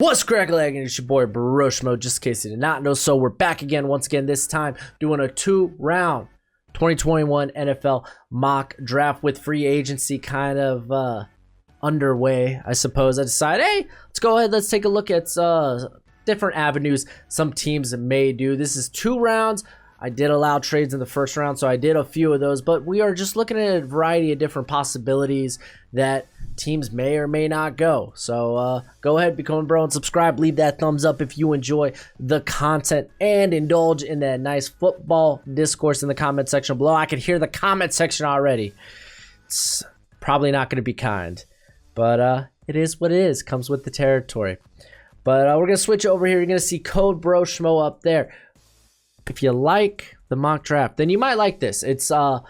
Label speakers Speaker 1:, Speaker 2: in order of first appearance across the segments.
Speaker 1: What's crack-a-lagging? It's your boy Broshmo, just in case you did not know. So we're back again, once again, this time doing a 2-round 2021 NFL mock draft with free agency kind of underway, I suppose. I decided, hey, let's go ahead, let's take a look at different avenues some teams may do. This is 2 rounds. I did allow trades in the first round, so I did a few of those, but we are just looking at a variety of different possibilities that teams may or may not go. So go ahead, become a bro, and subscribe. Leave that thumbs up if you enjoy the content and indulge in that nice football discourse in the comment section below. I can hear the comment section already. It's probably not going to be kind, but it is what it is. Comes with the territory. But we're going to switch over here. You're going to see code BROSHMO up there. If you like the mock draft, then you might like this. It's go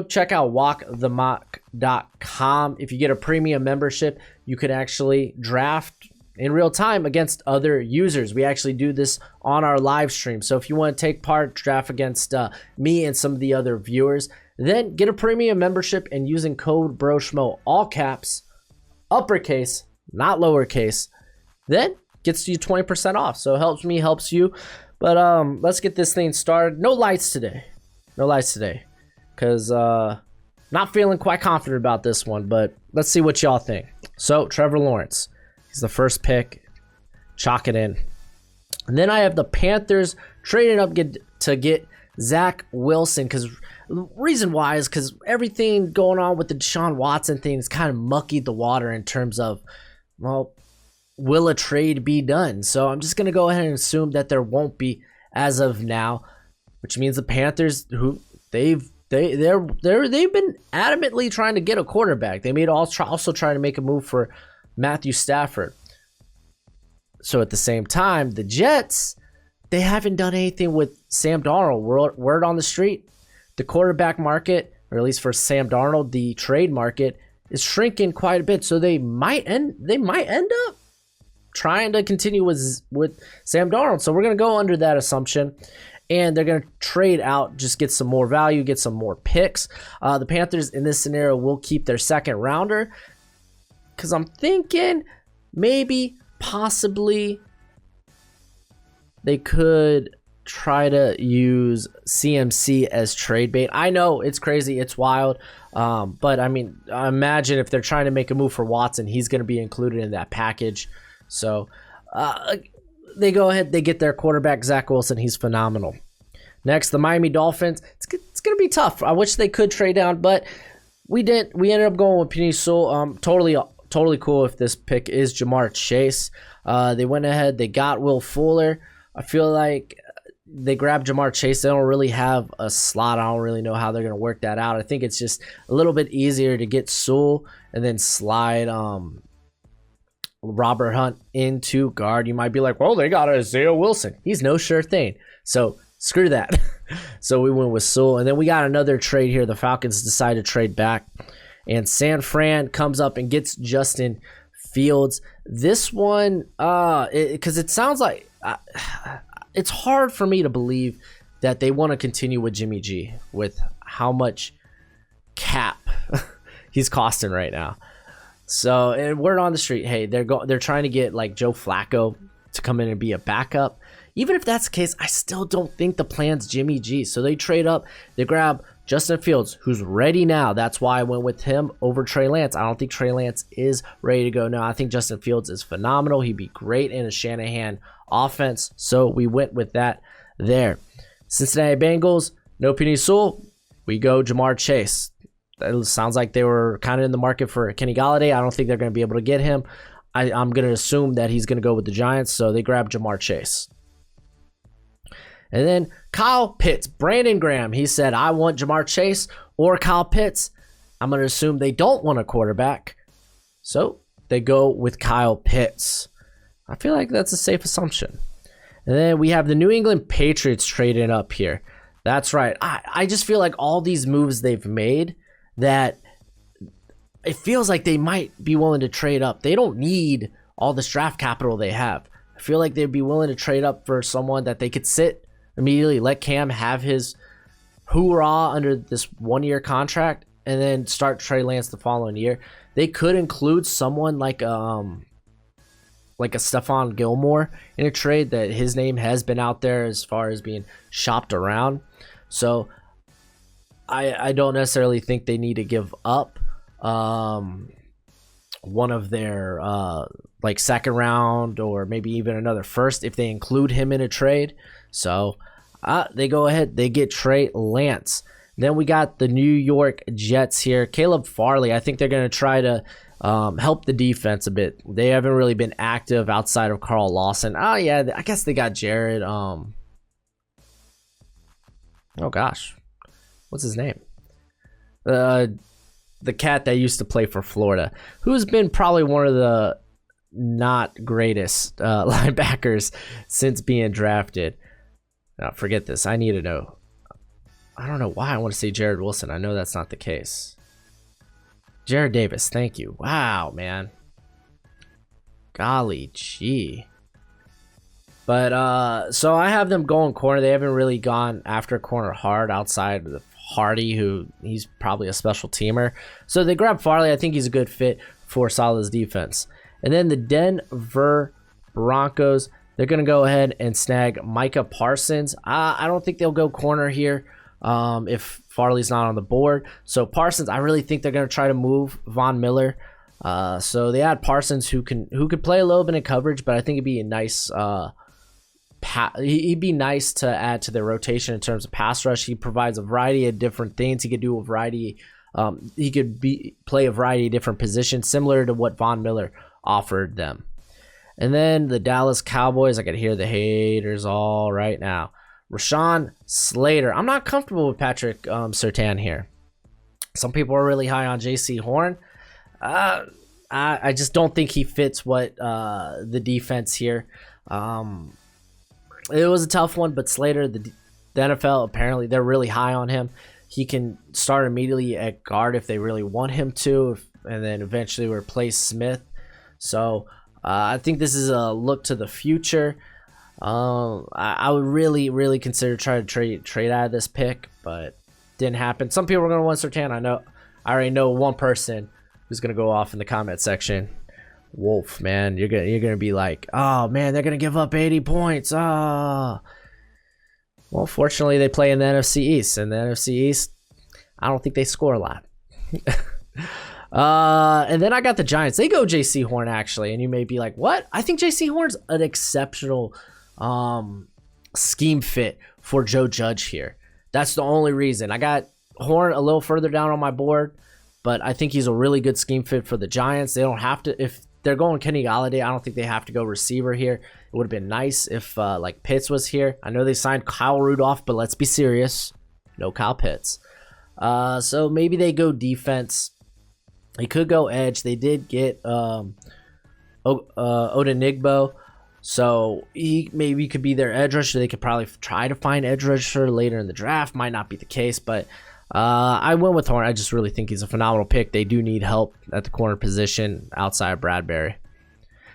Speaker 1: check out walkthemock.com. If you get a premium membership, you could actually draft in real time against other users. We actually do this on our live stream. So if you want to take part, draft against me and some of the other viewers, then get a premium membership and using code BROSHMO, all caps, uppercase, not lowercase, then gets you 20% off. So it helps me, helps you. But let's get this thing started. No lights today. No lights today. Because not feeling quite confident about this one. But let's see what y'all think. So, Trevor Lawrence. He's the first pick. Chalk it in. And then I have the Panthers trading up to get Zach Wilson. Because the reason why is because everything going on with the Deshaun Watson thing has kind of muckied the water in terms of, well, will a trade be done? So I'm just going to go ahead and assume that there won't be as of now, which means the Panthers, who they've been adamantly trying to get a quarterback. They made also trying to make a move for Matthew Stafford. So at the same time, the Jets, they haven't done anything with Sam Darnold. Word on the street, the quarterback market, or at least for Sam Darnold, the trade market is shrinking quite a bit. So they might end up trying to continue with Sam Darnold. So we're going to go under that assumption, and they're going to trade out, just get some more value, get some more picks. The Panthers in this scenario will keep their second rounder, because I'm thinking maybe, possibly, they could try to use CMC as trade bait. I know it's crazy, it's wild, but I mean, imagine if they're trying to make a move for Watson, he's going to be included in that package. So they go ahead, they get their quarterback, Zach Wilson. He's phenomenal. Next, the Miami Dolphins. It's going to be tough. I wish they could trade down, but we didn't. We ended up going with Penei Sewell. Totally cool if this pick is Ja'Marr Chase. They went ahead, they got Will Fuller. I feel like they grabbed Ja'Marr Chase. They don't really have a slot. I don't really know how they're going to work that out. I think it's just a little bit easier to get Sewell and then slide Robert Hunt into guard. You might be like, well, they got Isaiah Wilson. He's no sure thing. So screw that. So we went with Sewell. And then we got another trade here. The Falcons decided to trade back. And San Fran comes up and gets Justin Fields. This one, because it sounds like it's hard for me to believe that they want to continue with Jimmy G with how much cap he's costing right now. So, and word on the street, hey, they're trying to get like Joe Flacco to come in and be a backup. Even if that's the case, I still don't think the plan's Jimmy G. So they trade up, they grab Justin Fields, who's ready now. That's why I went with him over Trey Lance. I don't think Trey Lance is ready to go now. I think Justin Fields is phenomenal. He'd be great in a Shanahan offense. So we went with that there. Cincinnati Bengals, no Penei Sewell. We go Ja'Marr Chase. It sounds like they were kind of in the market for Kenny Golladay. I don't think they're going to be able to get him. I'm going to assume that he's going to go with the Giants, so they grab Ja'Marr Chase. And then Kyle Pitts, Brandon Graham, he said, I want Ja'Marr Chase or Kyle Pitts. I'm going to assume they don't want a quarterback, so they go with Kyle Pitts. I feel like that's a safe assumption. And then we have the New England Patriots trading up here. That's right. I just feel like all these moves they've made, that it feels like they might be willing to trade up. They don't need all this draft capital they have. I feel like they'd be willing to trade up for someone that they could sit immediately, let Cam have his hoorah under this 1-year contract, and then start Trey Lance the following year. They could include someone like like a Stephon Gilmore in a trade, that his name has been out there as far as being shopped around. So I don't necessarily think they need to give up one of their like second round or maybe even another first if they include him in a trade. So they go ahead, they get Trey Lance. Then we got the New York Jets here. Caleb Farley, I think they're going to try to help the defense a bit. They haven't really been active outside of Carl Lawson. Oh yeah, I guess they got Jared. Oh gosh, what's his name? The cat that used to play for Florida, who's been probably one of the not greatest linebackers since being drafted. Now, forget this. I need to know. I don't know why I want to say Jared Wilson. I know that's not the case. Jared Davis. Thank you. Wow, man. Golly gee. But so I have them going corner. They haven't really gone after corner hard outside of Hardy, who he's probably a special teamer. So they grab Farley. I think he's a good fit for Saleh's defense. And then the Denver Broncos, they're going to go ahead and snag Micah Parsons. I don't think they'll go corner here if Farley's not on the board. So Parsons, I really think they're going to try to move Von Miller. So they add Parsons, who could play a little bit in coverage, but I think it'd be a nice he'd be nice to add to their rotation in terms of pass rush. He provides a variety of different things. He could do a variety. He could play a variety of different positions, similar to what Von Miller offered them. And then the Dallas Cowboys, I could hear the haters all right now. Rashawn Slater. I'm not comfortable with Patrick Surtain here. Some people are really high on J.C. Horn. I just don't think he fits what the defense here. It was a tough one, but Slater, the NFL, apparently they're really high on him. He can start immediately at guard if they really want him to, and then eventually replace Smith. So I think this is a look to the future. I would really consider trying to trade out of this pick, but didn't happen. Some people are going to want Surtain. I already know one person who's going to go off in the comment section. Wolf, man, you're gonna be like, oh man, they're gonna give up 80 points. Well, fortunately, they play in the NFC East, and the NFC East, I don't think they score a lot. And then I got the Giants. They go J.C. Horn, actually, and you may be like, what? I think J.C. Horn's an exceptional scheme fit for Joe Judge here. That's the only reason. I got Horn a little further down on my board, but I think he's a really good scheme fit for the Giants. They don't have to, if they're going Kenny Golladay, I don't think they have to go receiver here. It would have been nice if like Pitts was here. I know they signed Kyle Rudolph, but let's be serious. No Kyle Pitts. So maybe they go defense. They could go edge. They did get Odenigbo. So he maybe could be their edge rusher. They could probably try to find edge rusher later in the draft. Might not be the case, but I went with Horn. I just really think he's a phenomenal pick. They do need help at the corner position outside of Bradbury.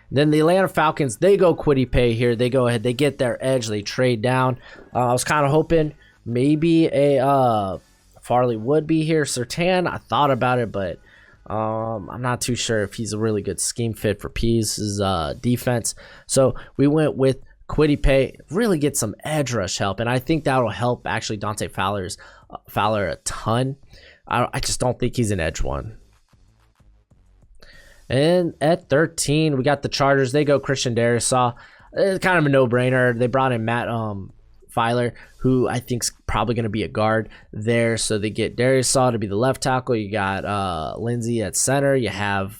Speaker 1: Then the Atlanta Falcons, they go Kwity Paye here. They go ahead. They get their edge. They trade down. I was kind of hoping maybe a Farley would be here. Surtain, I thought about it, but I'm not too sure if he's a really good scheme fit for Pease's defense. So we went with Kwity Paye, really get some edge rush help, and I think that'll help actually Dante Fowler a ton. I just don't think he's an edge one. And at 13, we got the Chargers. They go Christian Darrisaw. It's kind of a no-brainer. They brought in Matt Filer, who I think is probably going to be a guard there. So they get Darrisaw to be the left tackle. You got Lindsey at center. You have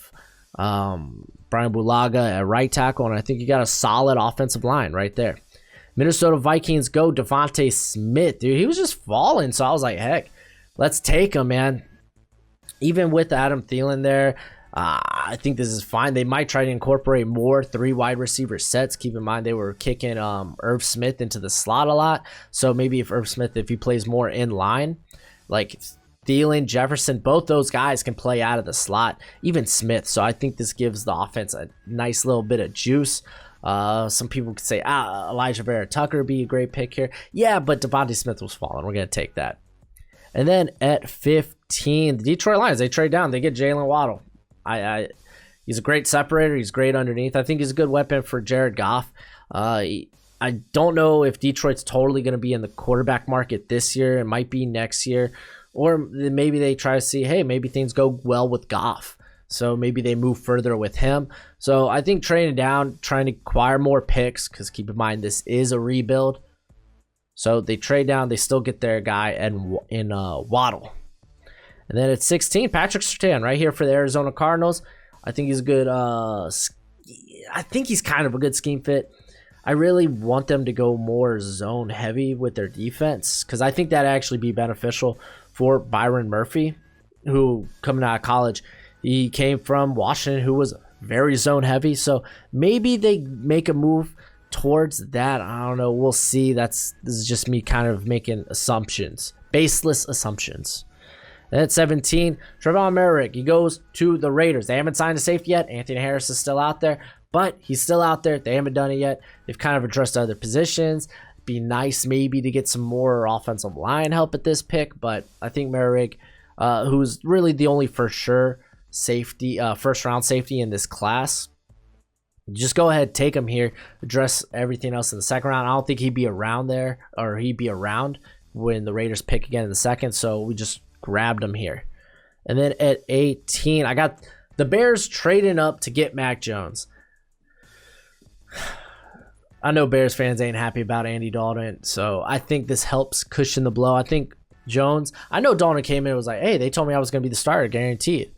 Speaker 1: Brian Bulaga at right tackle. And I think you got a solid offensive line right there. Minnesota Vikings go Devontae Smith. Dude, he was just falling. So I was like, heck, let's take him, man. Even with Adam Thielen there, I think this is fine. They might try to incorporate more 3 wide receiver sets. Keep in mind they were kicking Irv Smith into the slot a lot. So maybe if Irv Smith, if he plays more in line, like Thielen, Jefferson, both those guys can play out of the slot. Even Smith. So I think this gives the offense a nice little bit of juice. Some people could say, Elijah Vera Tucker would be a great pick here. Yeah, but Devontae Smith was falling. We're going to take that. And then at 15, the Detroit Lions, they trade down. They get Jalen Waddle. He's a great separator. He's great underneath. I think he's a good weapon for Jared Goff. I don't know if Detroit's totally going to be in the quarterback market this year. It might be next year. Or maybe they try to see, hey, maybe things go well with Goff. So maybe they move further with him. So I think trading down, trying to acquire more picks, because keep in mind, this is a rebuild. So they trade down. They still get their guy in Waddle. And then at 16, Patrick Surtain right here for the Arizona Cardinals. I think he's a good I think he's kind of a good scheme fit. I really want them to go more zone heavy with their defense, because I think that'd actually be beneficial for Byron Murphy, who coming out of college, he came from Washington, who was very zone heavy. So maybe they make a move towards that. I don't know. We'll see. This is just me kind of making assumptions, baseless assumptions. And at 17, Trevon Merrick, he goes to the Raiders. They haven't signed a safety yet. Anthony Harris is still out there, but he's still out there. They haven't done it yet. They've kind of addressed other positions. Be nice maybe to get some more offensive line help at this pick, but I think Merrick, who's really the only for sure safety, first round safety in this class, just go ahead, take him here, address everything else in the second round. I don't think he'd be around there, or he'd be around when the Raiders pick again in the second, so we just grabbed him here. And then at 18, I got the Bears trading up to get Mac Jones. I know Bears fans ain't happy about Andy Dalton, so I think this helps cushion the blow. I think Jones, I know Dalton came in and was like, hey, they told me I was going to be the starter, guaranteed.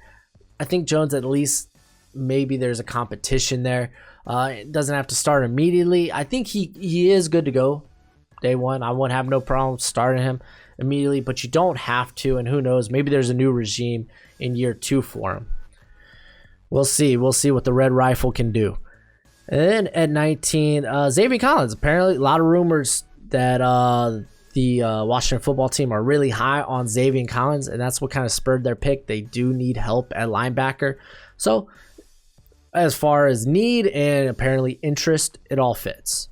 Speaker 1: I think Jones, at least maybe there's a competition there. It doesn't have to start immediately. I think he is good to go day one. I won't have no problem starting him immediately, but you don't have to, and who knows, maybe there's a new regime in year 2 for him. We'll see. We'll see what the Red Rifle can do. And then at 19, Xavier Collins. Apparently, a lot of rumors that the Washington football team are really high on Xavier Collins, and that's what kind of spurred their pick. They do need help at linebacker. So, as far as need and apparently interest, it all fits.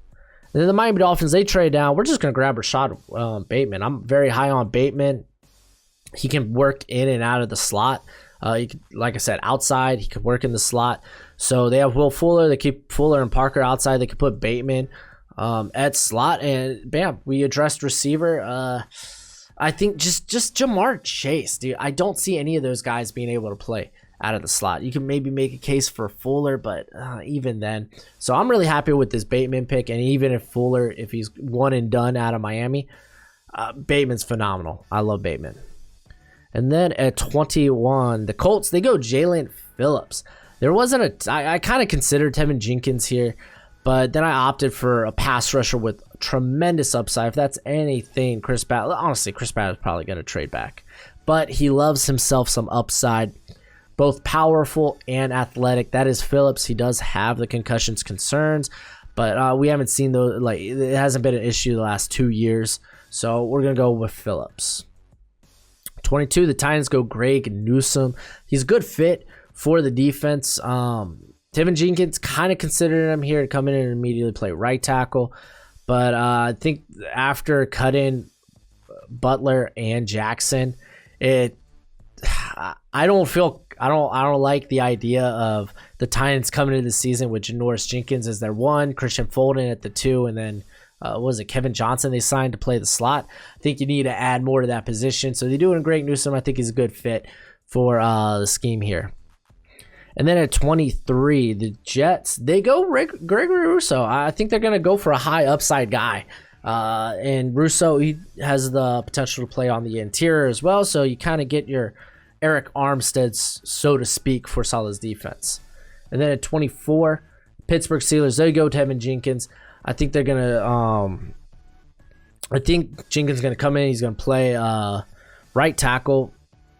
Speaker 1: And then the Miami Dolphins, they trade down. We're just going to grab Rashad Bateman. I'm very high on Bateman. He can work in and out of the slot. He could, like I said, outside. He could work in the slot. So they have Will Fuller. They keep Fuller and Parker outside. They could put Bateman at slot, and bam, we addressed receiver. I think just Jamar Chase, dude. I don't see any of those guys being able to play out of the slot. You can maybe make a case for Fuller, but even then. So I'm really happy with this Bateman pick, and even if Fuller, if he's one and done out of Miami, Bateman's phenomenal. I love Bateman. And then at 21, the Colts, they go Jalen Phillips. There wasn't I kind of considered Tevin Jenkins here, but then I opted for a pass rusher with tremendous upside. If that's anything, Chris Ballard, honestly, Chris Ballard is probably going to trade back. But he loves himself some upside, both powerful and athletic. That is Phillips. He does have the concussions concerns, but we haven't seen those. Like, it hasn't been an issue the last 2 years. So we're going to go with Phillips. 22, the Titans go Greg Newsome. He's a good fit for the defense. Tevin Jenkins kind of considered him here to come in and immediately play right tackle. But I think after cutting Butler and Jackson, I don't like the idea of the Titans coming into the season with Janoris Jenkins as their 1, Christian Fulton at the 2, and then Kevin Johnson they signed to play the slot. I think you need to add more to that position. So they do it in Greg Newsome. I think he's a good fit for the scheme here. And then at 23, the Jets, they go Gregory Rousseau. I think they're going to go for a high upside guy. And Rousseau, he has the potential to play on the interior as well. So you kind of get your Eric Armsteads, so to speak, for Salah's defense. And then at 24, Pittsburgh Steelers, they go Tevin Jenkins. I think they're going to I think Jenkins is going to come in. He's going to play right tackle.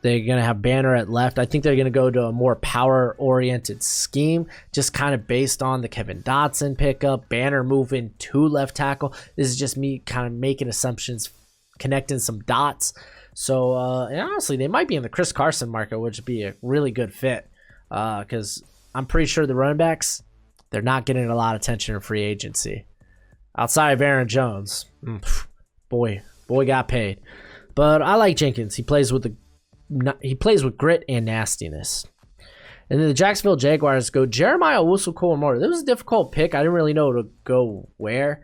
Speaker 1: They're going to have Banner at left. I think they're going to go to a more power-oriented scheme, just kind of based on the Kevin Dotson pickup. Banner moving to left tackle. This is just me kind of making assumptions, connecting some dots. So, and honestly, they might be in the Chris Carson market, which would be a really good fit, because I'm pretty sure the running backs, they're not getting a lot of attention in free agency. Outside of Aaron Jones, boy got paid. But I like Jenkins. He plays with grit and nastiness. And then the Jacksonville Jaguars go Jeremiah Owusu-Koramoah. This was a difficult pick. I didn't really know to go where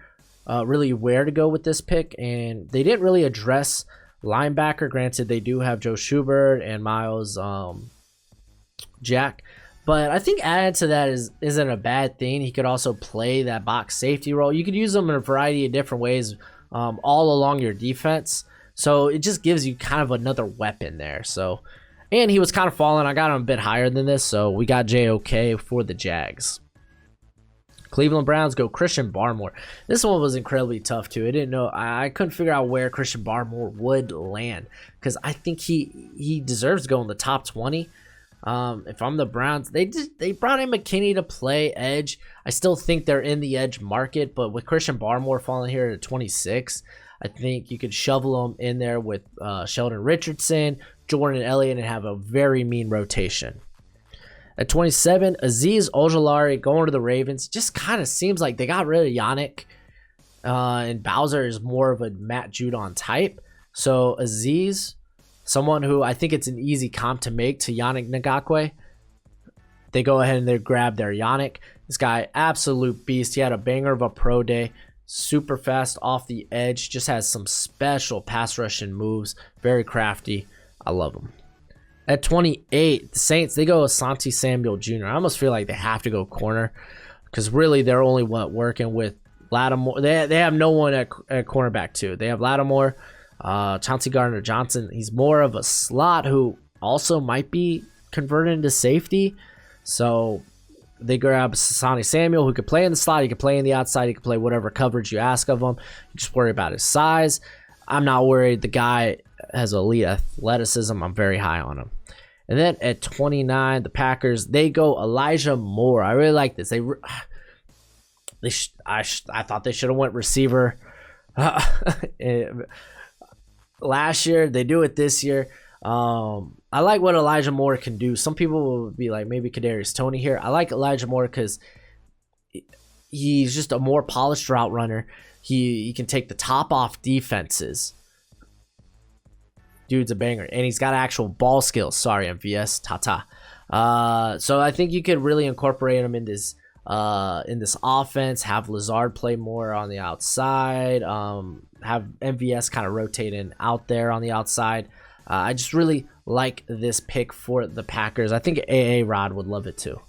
Speaker 1: to go with this pick, and they didn't really address linebacker. Granted, they do have Joe Schubert and Miles Jack, but I think added to that isn't a bad thing. He could also play that box safety role. You could use him in a variety of different ways all along your defense. So it just gives you kind of another weapon there. So, and he was kind of falling. I got him a bit higher than this, so we got JOK for the Jags. Cleveland Browns go Christian Barmore. This one was incredibly tough too. I didn't know. I couldn't figure out where Christian Barmore would land because I think he deserves to go in the top 20. If I'm the Browns, they brought in McKinney to play edge. I still think they're in the edge market, but with Christian Barmore falling here at 26, I think you could shovel him in there with Sheldon Richardson, Jordan Elliott, and have a very mean rotation. At 27, Azeez Ojulari going to the Ravens. Just kind of seems like they got rid of Yannick, and Bowser is more of a Matt Judon type. So Azeez, someone who I think it's an easy comp to make to Yannick Ngakoue. They go ahead and they grab their Yannick. This guy, absolute beast. He had a banger of a pro day. Super fast off the edge. Just has some special pass rushing moves. Very crafty. I love him. At 28, the Saints, they go Asante Samuel Jr. I almost feel like they have to go corner because really they're only working with Lattimore. They have no one at cornerback too. They have Lattimore, Chauncey Gardner-Johnson. He's more of a slot who also might be converted into safety. So they grab Asante Samuel, who could play in the slot. He could play in the outside. He could play whatever coverage you ask of him. You just worry about his size. I'm not worried. The guy has elite athleticism. I'm very high on him. And then at 29, the Packers, they go Elijah Moore. I really like this. I thought they should have went receiver last year. They do it this year. I like what Elijah Moore can do. Some people will be like maybe Kadarius Toney here. I like Elijah Moore because he's just a more polished route runner. He can take the top off defenses. Dude's a banger, and he's got actual ball skills. Sorry, MVS, so I think you could really incorporate him in this offense. Have Lazard play more on the outside. Have MVS kind of rotate in out there on the outside. I just really like this pick for the Packers. I think AA Rod would love it too.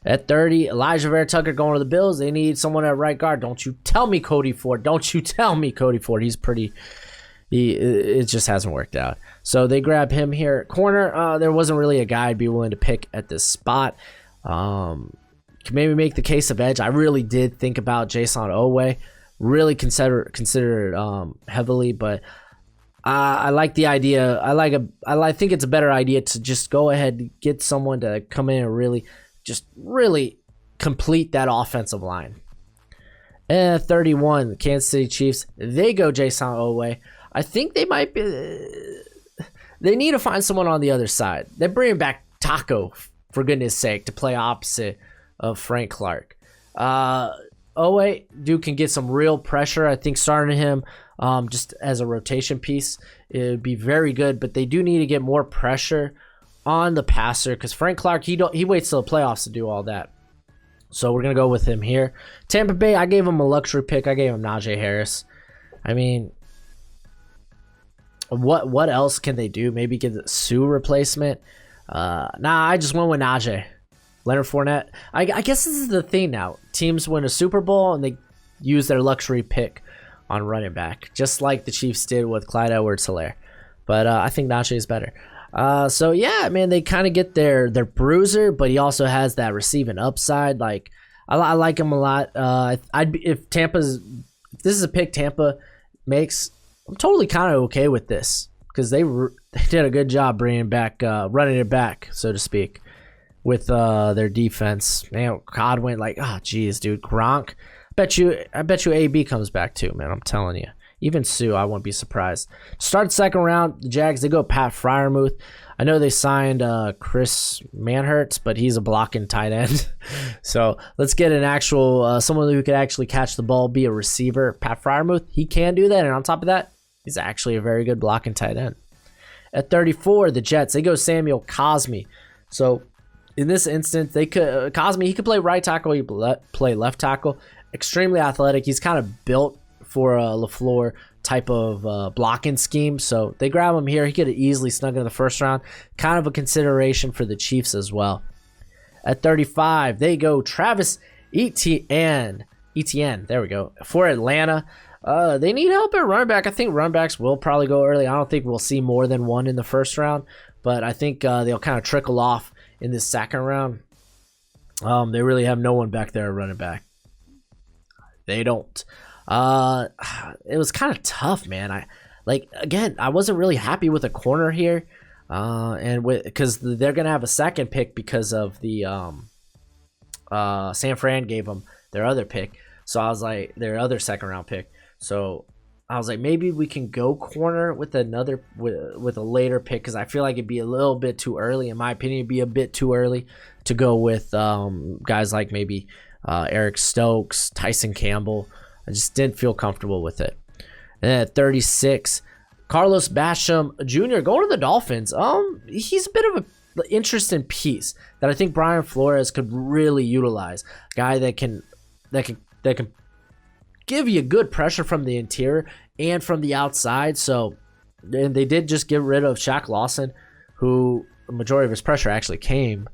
Speaker 1: At 30, Elijah Vera Tucker going to the Bills. They need someone at right guard. Don't you tell me Cody Ford. Don't you tell me Cody Ford. He's pretty. It just hasn't worked out. So they grab him here at corner. There wasn't really a guy I'd be willing to pick at this spot. Can maybe make the case of edge. I really did think about Jason Owe. Really consider it heavily, but I like the idea. I think it's a better idea to just go ahead and get someone to come in and really complete that offensive line. And 31, the Kansas City Chiefs, they go Jason Owe. I think they might be. They need to find someone on the other side. They're bringing back Taco, for goodness sake, to play opposite of Frank Clark. Owe, dude, can get some real pressure. I think starting him just as a rotation piece, it would be very good. But they do need to get more pressure on the passer because Frank Clark, he waits till the playoffs to do all that. So we're going to go with him here. Tampa Bay, I gave him a luxury pick. I gave him Najee Harris. I mean, what else can they do? Maybe get the Sue replacement? I just went with Najee. Leonard Fournette. I guess this is the thing now. Teams win a Super Bowl and they use their luxury pick on running back, just like the Chiefs did with Clyde Edwards-Helaire. But I think Najee is better. So yeah, man, they kind of get their bruiser, but he also has that receiving upside. Like I like him a lot. If this is a pick Tampa makes, I'm totally kind of okay with this because they did a good job bringing back, running it back, so to speak, with their defense. Man, Godwin, like, geez, dude, Gronk. I bet you AB comes back too, man. I'm telling you. Even Sue, I won't be surprised. Start second round, the Jags, they go Pat Freiermuth. I know they signed Chris Manhertz, but he's a blocking tight end. So let's get an actual, someone who could actually catch the ball, be a receiver. Pat Freiermuth, he can do that. And on top of that, he's actually a very good blocking tight end. At 34, the Jets, they go Samuel Cosmi. So In this instance, they could Cosme. He could play right tackle. He could play left tackle. Extremely athletic. He's kind of built for a LaFleur type of blocking scheme. So they grab him here. He could have easily snuck in the first round. Kind of a consideration for the Chiefs as well. At 35, they go Travis Etienne. There we go. For Atlanta. They need help at running back. I think running backs will probably go early. I don't think we'll see more than one in the first round, but I think they'll kind of trickle off in this second round. They really have no one back there at running back. They don't. It was kind of tough, man. I wasn't really happy with a corner here, because they're gonna have a second pick because of the San Fran gave them their other pick. So I was like, their other second round pick. So I was like, maybe we can go corner with with a later pick, because I feel like it'd be a little bit too early. In my opinion, it'd be a bit too early to go with guys like maybe Eric Stokes, Tyson Campbell. I just didn't feel comfortable with it. And then at 36, Carlos Basham Jr. going to the Dolphins. He's a bit of an interesting piece that I think Brian Flores could really utilize. A guy that can give you good pressure from the interior and from the outside. So, and they did just get rid of Shaq Lawson, who the majority of his pressure actually came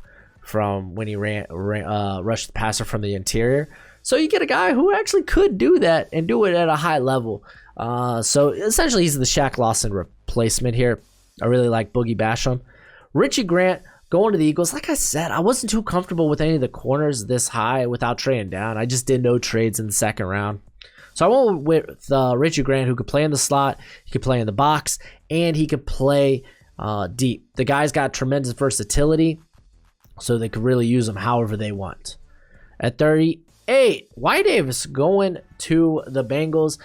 Speaker 1: from when he rushed the passer from the interior. So you get a guy who actually could do that and do it at a high level. So essentially he's the Shaq Lawson replacement here. I really like Boogie Basham. Richie Grant going to the Eagles. Like I said, I wasn't too comfortable with any of the corners this high without trading down. I just did no trades in the second round. So I went with Richie Grant, who could play in the slot, he could play in the box, and he could play deep. The guy's got tremendous versatility, so they could really use him however they want. At 38, Wyatt Davis going to the Bengals.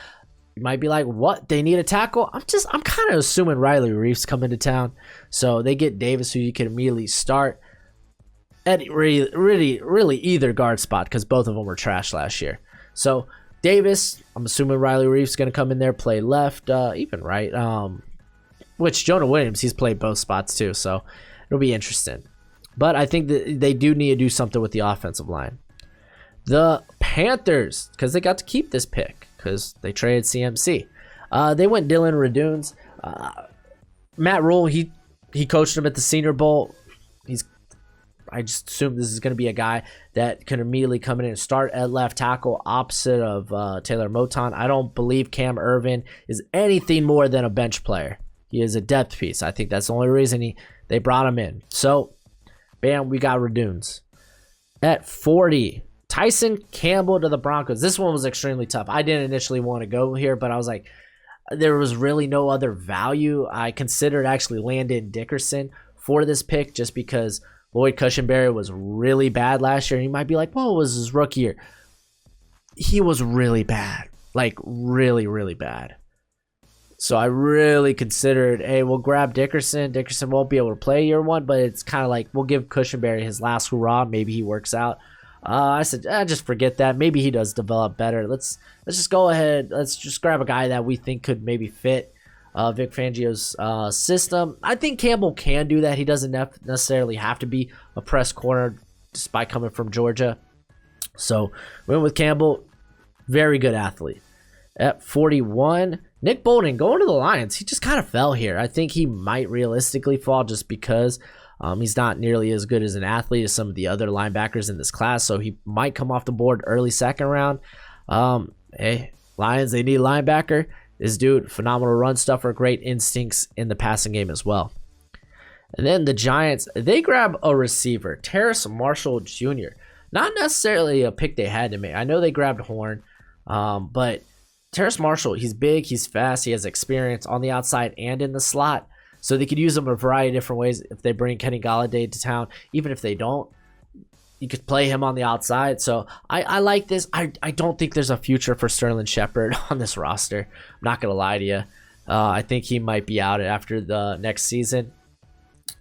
Speaker 1: You might be like, what? They need a tackle? I'm kind of assuming Riley Reif's coming to town. So they get Davis, who you can immediately start at really either guard spot, because both of them were trash last year. So Davis, I'm assuming Riley Reif's going to come in there, play left, even right. Which Jonah Williams, he's played both spots too. So it'll be interesting. But I think that they do need to do something with the offensive line. The Panthers, because they got to keep this pick, because they traded CMC. They went Dylan Radunes. Matt Rule, he coached him at the Senior Bowl. I just assume this is going to be a guy that can immediately come in and start at left tackle opposite of Taylor Moton. I don't believe Cam Irvin is anything more than a bench player. He is a depth piece. I think that's the only reason they brought him in. So, bam, we got Radunes. At 40, Tyson Campbell to the Broncos. This one was extremely tough. I didn't initially want to go here, but I was like, there was really no other value. I considered actually Landon Dickerson for this pick just because Lloyd Cushenberry was really bad last year. And you might be like, well, it was his rookie year. He was really bad. Like, really, really bad. So I really considered, hey, we'll grab Dickerson. Dickerson won't be able to play year one, but it's kind of like, we'll give Cushenberry his last hurrah. Maybe he works out. I said, just forget that. Maybe he does develop better. Let's just go ahead. Let's just grab a guy that we think could maybe fit Vic Fangio's system. I think Campbell can do that. He doesn't necessarily have to be a press corner despite coming from Georgia. So went with Campbell. Very good athlete. At 41, Nick Bolton going to the Lions. He just kind of fell here. I think he might realistically fall just because he's not nearly as good as an athlete as some of the other linebackers in this class. So he might come off the board early second round. Hey, Lions, they need a linebacker. This dude, phenomenal run stuffer, great instincts in the passing game as well. And then the Giants, they grab a receiver, Terrace Marshall Jr. Not necessarily a pick they had to make. I know they grabbed Horn, but Terrace Marshall, he's big, he's fast, he has experience on the outside and in the slot. So they could use him a variety of different ways if they bring Kenny Golladay to town. Even if they don't, you could play him on the outside. So I like this. I don't think there's a future for Sterling Shepard on this roster. I'm not going to lie to you. I think he might be out after the next season.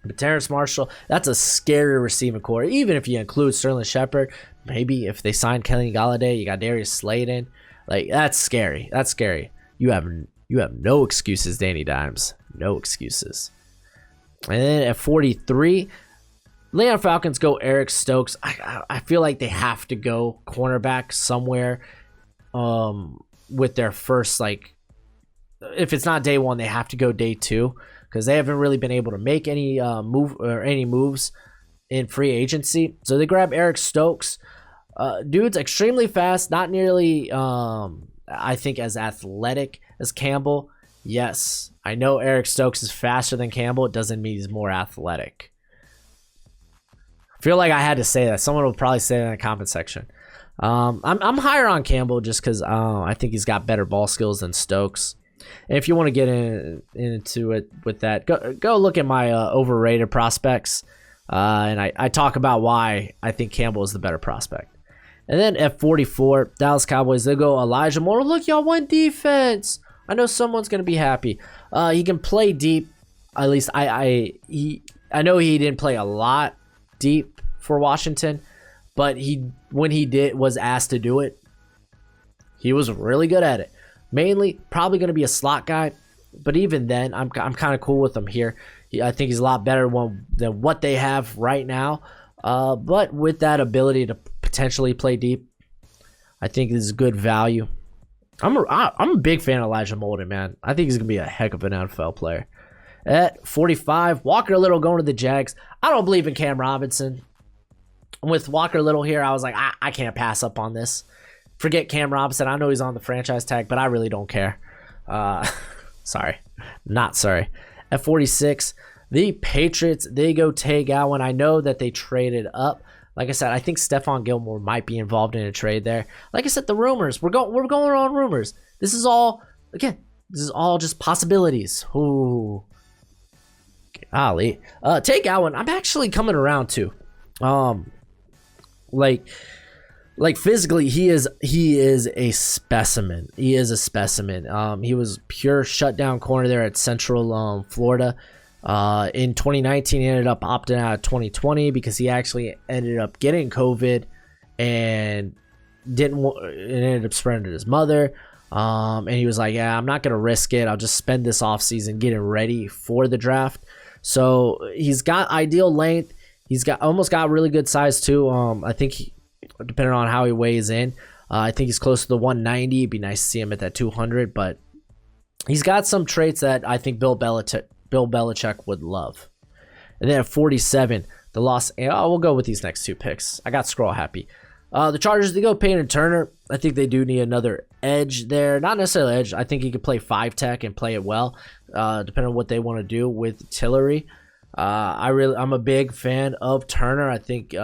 Speaker 1: But Terrace Marshall, that's a scary receiving core. Even if you include Sterling Shepard, maybe if they sign Kenny Golladay, you got Darius Slayton. Like, that's scary. That's scary. You have no excuses, Danny Dimes. No excuses. And then at 43, Atlanta Falcons go Eric Stokes. I feel like they have to go cornerback somewhere with their first, like, if it's not day one, they have to go day two because they haven't really been able to make any moves in free agency. So they grab Eric Stokes. Dude's extremely fast, not nearly, I think, as athletic as Campbell. Yes, I know Eric Stokes is faster than Campbell. It doesn't mean he's more athletic. I feel like I had to say that. Someone will probably say that in the comment section. I'm higher on Campbell just because I think he's got better ball skills than Stokes. And if you want to get into it with that, go look at my overrated prospects. And I talk about why I think Campbell is the better prospect. And then at 44, Dallas Cowboys, they go Elijah Moore. Look, y'all won defense. I know someone's going to be happy. He can play deep. At least I know he didn't play a lot deep for Washington, but when he was asked to do it, he was really good at it. Mainly, probably going to be a slot guy, but even then, I'm kind of cool with him here. I think he's a lot better than what they have right now. But with that ability to potentially play deep, I think this is good value. I'm a big fan of Elijah Molden, man. I think he's going to be a heck of an NFL player. At 45, Walker Little going to the Jags. I don't believe in Cam Robinson. With Walker Little here, I was like, I can't pass up on this. Forget Cam Robinson. I know he's on the franchise tag, but I really don't care. Sorry. Not sorry. At 46, the Patriots, they go Tay Gowan. I know that they traded up. Like I said, I think Stephon Gilmore might be involved in a trade there. Like I said, the rumors. We're going on rumors. This is all just possibilities. Ooh. Golly. Tay Gowan, I'm actually coming around to. Like physically, he is a specimen. He is a specimen. He was pure shutdown corner there at Central Florida. In 2019, he ended up opting out of 2020 because he actually ended up getting COVID and it ended up spreading to his mother. And he was like, yeah, I'm not going to risk it. I'll just spend this offseason getting ready for the draft. So he's got ideal length. He's almost got really good size too. I think depending on how he weighs in, I think he's close to the 190. It'd be nice to see him at that 200, but he's got some traits that I think Bill Belichick would love. And then at 47, we'll go with these next two picks. I got scroll happy. The Chargers, they go Peyton Turner. I think they do need another edge there. Not necessarily edge. I think he could play 5-tech and play it well, depending on what they want to do with Tillery. I'm a big fan of Turner. I think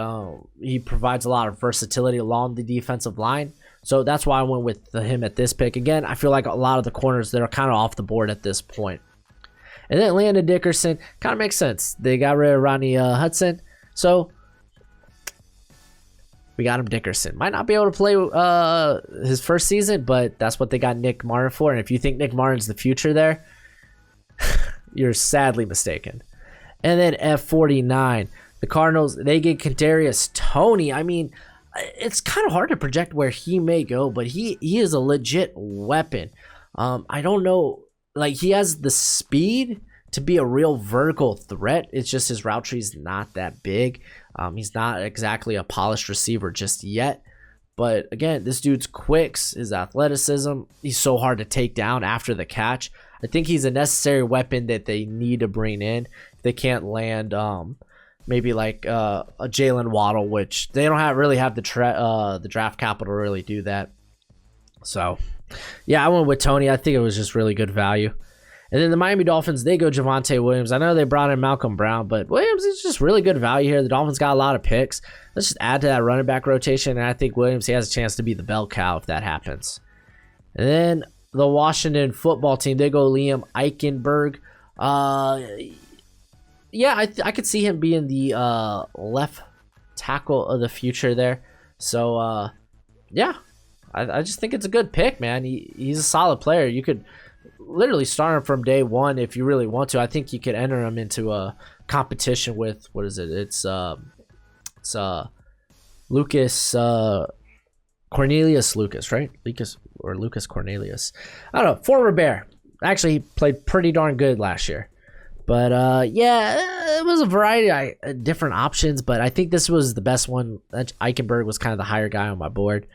Speaker 1: he provides a lot of versatility along the defensive line. So that's why I went with him at this pick. Again, I feel like a lot of the corners that are kind of off the board at this point. And then Landon Dickerson kind of makes sense. They got rid of Rodney Hudson. So we got him Dickerson. Might not be able to play his first season, but that's what they got Nick Martin for. And if you think Nick Martin's the future there, you're sadly mistaken. And then F49, the Cardinals, they get Kadarius Toney. I mean, it's kind of hard to project where he may go, but he is a legit weapon. I don't know. Like, he has the speed to be a real vertical threat. It's just his route tree is not that big. He's not exactly a polished receiver just yet. But again, this dude's quicks, his athleticism, he's so hard to take down after the catch. I think he's a necessary weapon that they need to bring in. They can't land maybe like a Jalen Waddle, which they don't really have the draft capital to really do that. So, yeah, I went with Toney. I think it was just really good value. And then the Miami Dolphins, they go Javonte Williams. I know they brought in Malcolm Brown, but Williams is just really good value here. The Dolphins got a lot of picks. Let's just add to that running back rotation, and I think Williams, he has a chance to be the bell cow if that happens. And then the Washington football team, they go Liam Eichenberg. Yeah, I could see him being the left tackle of the future there. So, yeah, I just think it's a good pick, man. He's a solid player. You could literally start him from day one if you really want to. I think you could enter him into a competition with, what is it? It's Lucas Cornelius Lucas, right? Lucas Cornelius. I don't know. Former Bear. Actually, he played pretty darn good last year. But yeah, it was a variety of different options, but I think this was the best one. Eichenberg was kind of the higher guy on my board.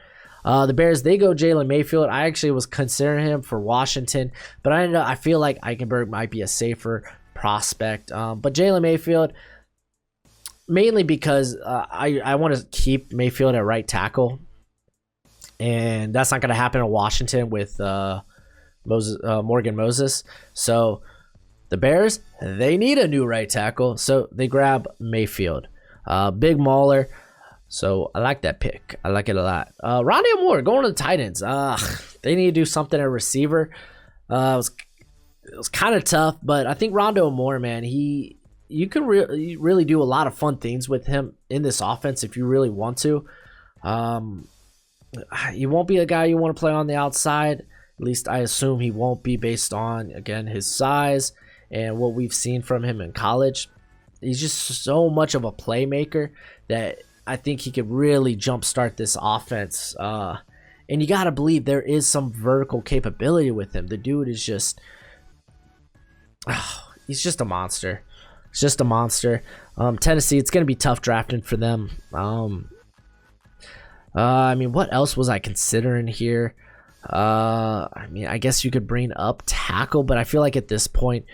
Speaker 1: The Bears, they go Jalen Mayfield. I actually was considering him for Washington, but I feel like Eichenberg might be a safer prospect. But Jalen Mayfield, mainly because I want to keep Mayfield at right tackle, and that's not going to happen in Washington with Morgan Moses. So the Bears, they need a new right tackle, so they grab Mayfield. Big Mauler. So I like that pick. I like it a lot. Rondale Moore going to the Titans. They need to do something at receiver. It was kind of tough, but I think Rondale Moore, man, you can really do a lot of fun things with him in this offense if you really want to. He won't be a guy you want to play on the outside. At least I assume he won't be based on, again, his size and what we've seen from him in college. He's just so much of a playmaker that I think he could really jumpstart this offense. And you got to believe there is some vertical capability with him. The dude is just... he's just a monster. He's just a monster. Tennessee, it's going to be tough drafting for them. I mean, what else was I considering here? I mean, I guess you could bring up tackle, but I feel like at this point,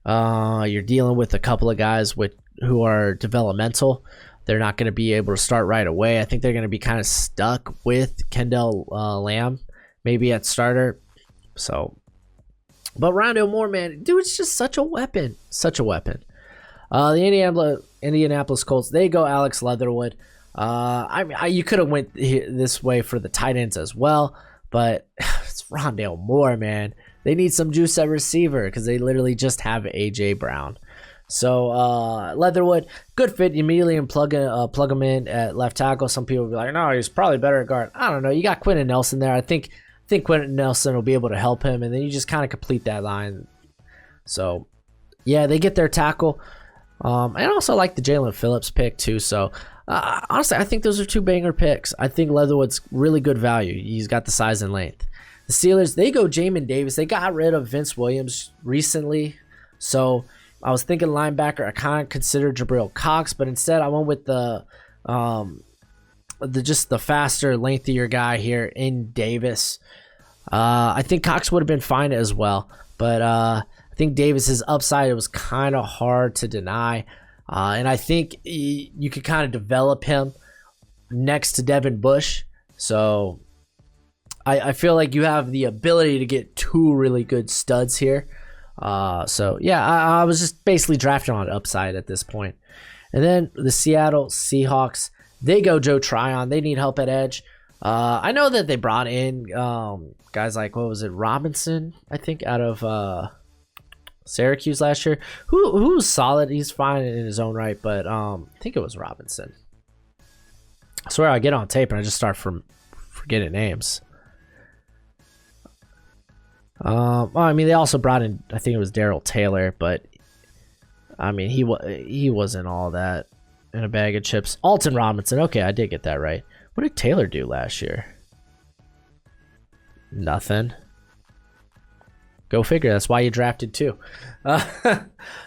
Speaker 1: you're dealing with a couple of guys who are developmental. They're not going to be able to start right away. I think they're going to be kind of stuck with Kendall Lamb, maybe at starter. So, but Rondale Moore, man, dude, it's just such a weapon. Such a weapon. The Indianapolis Colts, they go Alex Leatherwood. I mean, you could have went this way for the tight ends as well, but it's Rondale Moore, man. They need some juice at receiver because they literally just have A.J. Brown. So Leatherwood, good fit. You immediately plug him in at left tackle. Some people will be like, no, he's probably better at guard. I don't know. You got Quentin Nelson there. I think Quentin Nelson will be able to help him, and then you just kind of complete that line. So, yeah, they get their tackle. I also like the Jalen Phillips pick too. So, honestly, I think those are two banger picks. I think Leatherwood's really good value. He's got the size and length. The Steelers, they go Jamin Davis. They got rid of Vince Williams recently, so I was thinking linebacker. I kind of considered Jabril Cox, but instead I went with the faster, lengthier guy here in Davis. I think Cox would have been fine as well, but I think Davis's upside, it was kind of hard to deny, and I think you could kind of develop him next to Devin Bush. So I feel like you have the ability to get two really good studs here. So yeah, I was just basically drafting on upside at this point. And then the Seattle Seahawks, they go Joe Tryon. They need help at edge. I know that they brought in guys like, what was it, Robinson, I think, out of Syracuse last year. Who's solid. He's fine in his own right, but I think it was Robinson. I swear I get on tape and I just start forgetting names. Well, I mean, they also brought in, I think it was Darrell Taylor, but I mean, he wasn't all that in a bag of chips. Alton Robinson, okay, I did get that right. What did Taylor do last year? Nothing. Go figure. That's why you drafted two.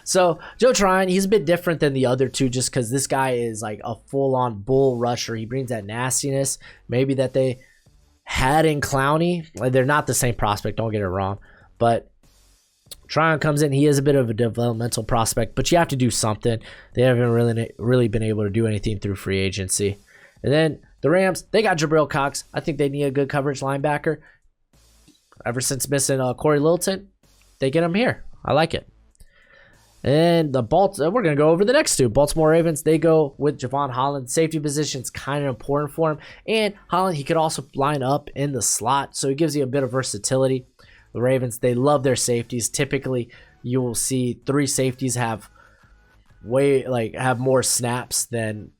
Speaker 1: So Joe Tryon, he's a bit different than the other two, just because this guy is like a full-on bull rusher. He brings that nastiness, maybe that they had in Clowney. They're not the same prospect, don't get it wrong, but Tryon comes in. He is a bit of a developmental prospect, but you have to do something. They haven't really been able to do anything through free agency. And then the Rams, they got Jabril Cox. I think they need a good coverage linebacker. Ever since missing Corey Littleton, they get him here. I like it. And we're going to go over the next two. Baltimore Ravens, they go with Javon Holland. Safety position is kind of important for him. And Holland, he could also line up in the slot, so it gives you a bit of versatility. The Ravens, they love their safeties. Typically, you will see three safeties have more snaps than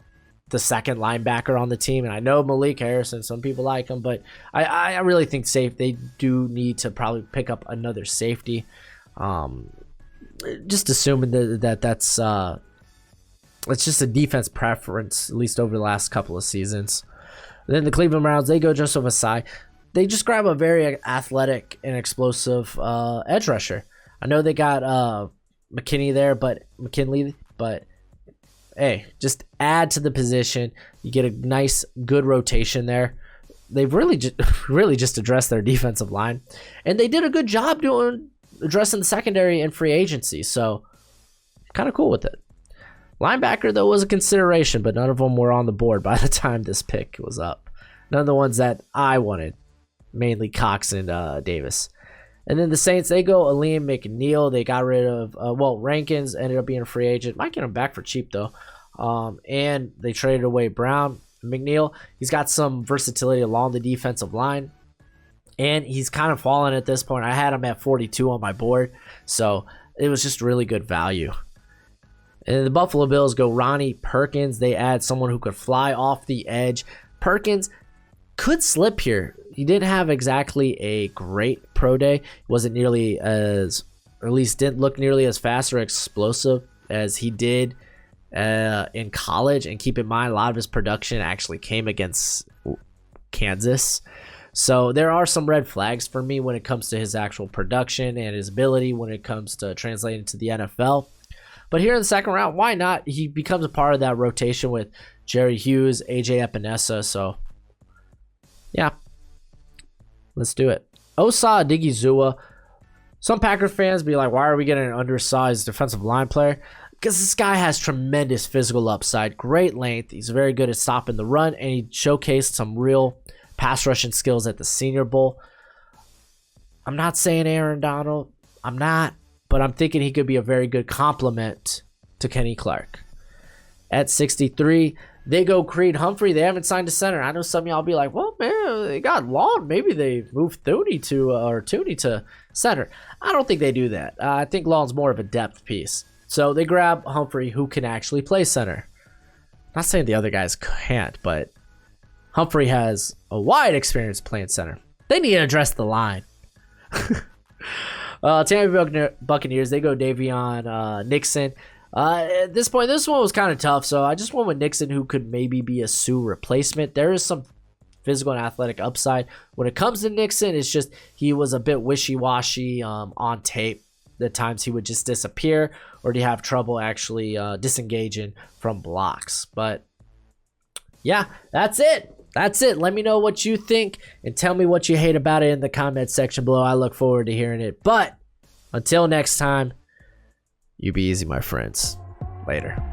Speaker 1: the second linebacker on the team. And I know Malik Harrison, some people like him, but I really think they do need to probably pick up another safety. Just assuming that's it's just a defense preference, at least over the last couple of seasons. Then the Cleveland Browns, they go Joseph Asai. They just grab a very athletic and explosive edge rusher. I know they got McKinney there, but McKinley, but hey, just add to the position. You get a nice, good rotation there. They've really just addressed their defensive line, and they did a good job addressing the secondary and free agency. So, kind of cool with it. Linebacker though was a consideration, but none of them were on the board by the time this pick was up. None of the ones that I wanted, mainly Cox and Davis. And then the Saints, they go Aleem McNeil. They got rid of, Rankins ended up being a free agent. Might get him back for cheap, though. And they traded away Brown. McNeil, he's got some versatility along the defensive line. And he's kind of fallen at this point. I had him at 42 on my board. So it was just really good value. And the Buffalo Bills go Ronnie Perkins. They add someone who could fly off the edge. Perkins could slip here. He didn't have exactly a great pro day. He wasn't nearly as, or at least didn't look nearly as fast or explosive as he did in college. And keep in mind, a lot of his production actually came against Kansas. So there are some red flags for me when it comes to his actual production and his ability when it comes to translating to the NFL. But here in the second round, why not? He becomes a part of that rotation with Jerry Hughes, AJ Epinesa. So yeah, let's do it. Osa Odighizuwa. Some Packer fans be like, why are we getting an undersized defensive line player? Because this guy has tremendous physical upside, great length. He's very good at stopping the run, and he showcased some real pass rushing skills at the Senior Bowl. I'm not saying Aaron Donald. I'm not. But I'm thinking he could be a very good complement to Kenny Clark. At 63, they go Creed Humphrey. They haven't signed a center. I know some of y'all be like, well, man, they got Long. Maybe they moved Tooney to center. I don't think they do that. I think Long's more of a depth piece. So they grab Humphrey, who can actually play center. Not saying the other guys can't, but Humphrey has a wide experience playing center. They need to address the line. Tampa Bay Buccaneers, they go Davion Nixon. At this point, this one was kind of tough, so I just went with Nixon, who could maybe be a Sue replacement. There is some physical and athletic upside. When it comes to Nixon, it's just he was a bit wishy-washy on tape. At times he would just disappear, or do you have trouble actually disengaging from blocks? But yeah, that's it. That's it. Let me know what you think and tell me what you hate about it in the comment section below. I look forward to hearing it. But until next time, you be easy, my friends. Later.